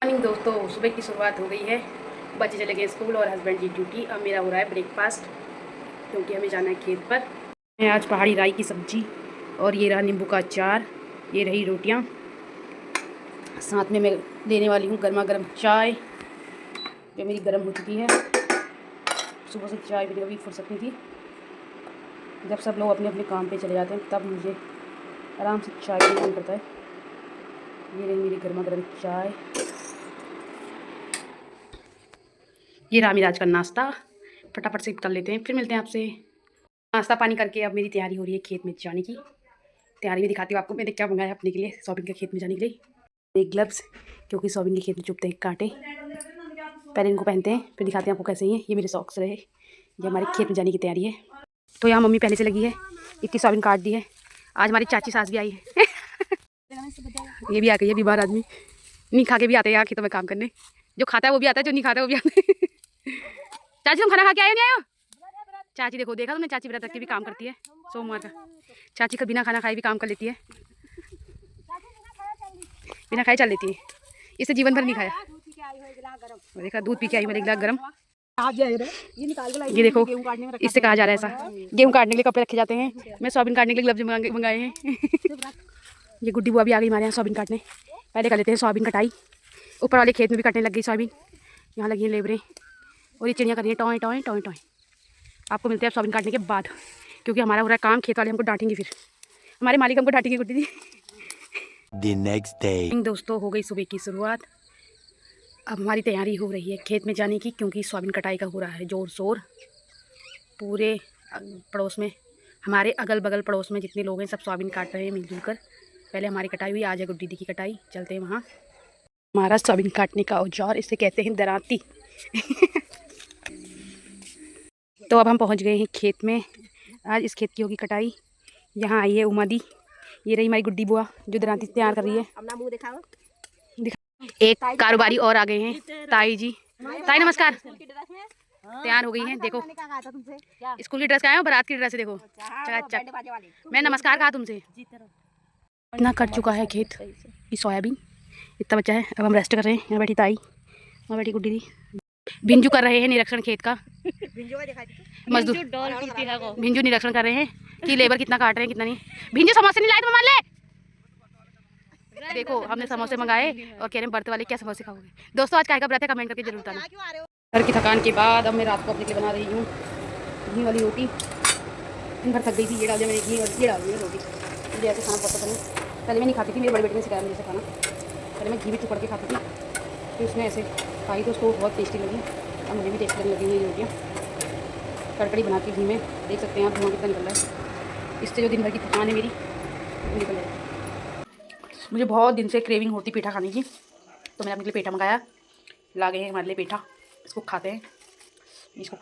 Morning दोस्तों, सुबह की शुरुआत हो गई है। बच्चे चले गए स्कूल और हस्बैंड की ड्यूटी। अब मेरा हो रहा है ब्रेकफास्ट, क्योंकि हमें जाना है खेत पर। मैं आज पहाड़ी राई की सब्जी और ये रहा नींबू का अचार, ये रही रोटियां। साथ में मैं देने वाली हूँ गर्मा गर्म चाय, जो मेरी गर्म हो चुकी है। सुबह से चाय पीने कभी फुर्सत नहीं थी। जब सब लोग अपने अपने काम पे चले जाते हैं तब मुझे आराम से चाय पीना मन करता है। ये रही मेरी गर्मा गर्म चाय। ये रहा मेरा आज का नाश्ता। फटाफट से कर लेते हैं, फिर मिलते हैं आपसे। नाश्ता पानी करके अब मेरी तैयारी हो रही है खेत में जाने की। तैयारी में दिखाती हूँ आपको मैंने क्या मंगाया अपने के लिए सोयाबीन के खेत में जाने के लिए। एक ग्लव्स, क्योंकि सोयाबीन के खेत में चुभते हैं कांटे। पहले इनको पहनते हैं, फिर दिखाते हैं आपको कैसे ही है। ये मेरे सॉक्स रहे, ये हमारे खेत में जाने की तैयारी है। तो यहाँ मम्मी पहले से लगी है, इतनी सोयाबीन काट दी है। आज हमारी चाची सास भी आई है ये भी आ गई है बीमार आदमी। नहीं खा के भी आते हैं यहाँ खेतों में काम करने। जो खाता है वो भी आता है, जो नहीं खाता है वो भी आता है चाची तुम खाना खा के आए हो नहीं आए हो? चाची देखा तुमने, चाची व्रत रख के भी काम करती है सोमवार का। चाची का बिना खाना खाए भी काम कर लेती है, बिना खाए चल लेती है। इसे जीवन भर नहीं खाया। देखा दूध पी के आई मैंने एक गिलास गर्म। ये देखो, इससे कहा जा रहा है ऐसा गेहूँ काटने के लिए कपड़े रखे जाते हैं। मैं सोयाबीन काटने के लिए ग्लव्स मंगाए हैं ये गुड्डी बुआ भी आ गई हमारे यहाँ सोयाबीन काटने। पहले कर लेते हैं सोयाबीन कटाई। ऊपर वाले खेत में भी कटने लग गई सोयाबीन। यहाँ लगी है लेबरें और ये चिड़ियाँ कर रही हैं टॉय टॉय टॉय टॉय। आपको मिलते हैं सोयाबीन काटने के बाद, क्योंकि हमारा हो रहा है काम। खेत वाले हमको डांटेंगे, फिर हमारे मालिक हमको डांटेंगे गुड्डी दी। The next day. दोस्तों, हो गई सुबह की शुरुआत। अब हमारी तैयारी हो रही है खेत में जाने की, क्योंकि सोयाबीन कटाई का हो रहा है जोर शोर। पूरे पड़ोस में, हमारे अगल बगल पड़ोस में जितने लोग हैं सब सोयाबीन काट रहे हैं मिलजुल कर। पहले हमारी कटाई हुई, आज है गुड्डी दी की कटाई। चलते हैं वहाँ। हमारा सोयाबीन काटने का औजार, इसे कहते हैं दरांती तो अब हम पहुँच गए हैं खेत में। आज इस खेत की होगी कटाई। यहाँ आई है उमा दी, ये रही हमारी गुड्डी बुआ जो दरांती तैयार कर रही है। अपना मुंह दिखाओ। एक कारोबारी और आ गए हैं, ताई जी। ताई नमस्कार। तैयार हो गई हैं, देखो स्कूल की ड्रेस का आया हो, बारात की ड्रेस है देखो। मैं नमस्कार कहा तुमसे। इतना कट चुका है खेत, ये सोयाबीन इतना बच्चा है। अब हम रेस्ट कर रहे हैं। यहाँ बैठी ताई, वहाँ बैठी गुड्डी दी। भिंजू कर रहे हैं निरीक्षण खेत का। मजदूर भिंजू निरीक्षण कर रहे हैं कि लेबर कितना काट रहे हैं कितना नहीं। भिंजू समोसे नहीं लाए तो मान ले। देखो हमने समोसे मंगाए और कह रहे हैं बर्थ वाले क्या समोसे खाओगे। दोस्तों आज का व्रत है, कमेंट करके जरूर बताना। घर की थकान के बाद अब मैं रात को अपने के लिए बना रही हूँ घी वाली रोटी। दिन भर थक गई थी, ये डाल दिया मैंने घी और ये डाल दी रोटी। मुझे ऐसे खाना बहुत पसंद है। पहले मैं नहीं खाती थी, मेरे बड़े बेटे ने सिखाया मुझे खाना। पहले मैं घी भी चुपड़ के खाती थी, फिर उसने ऐसे खाई तो उसको बहुत टेस्टी लगी। अब मुझे भी टेस्टी लगने लगी हुई रोटियाँ कड़कड़ी बना के घी में। देख सकते हैं आप धुआं कितना निकल रहा है। इससे जो दिन भर की थकान है मेरी वो निकल जाएगी। मुझे बहुत दिन से क्रेविंग होती पेठा खाने की, तो मैंने अपने लिए पेठा मंगाया। ला गए हैं हमारे लिए पेठा, इसको खाते हैं। इसको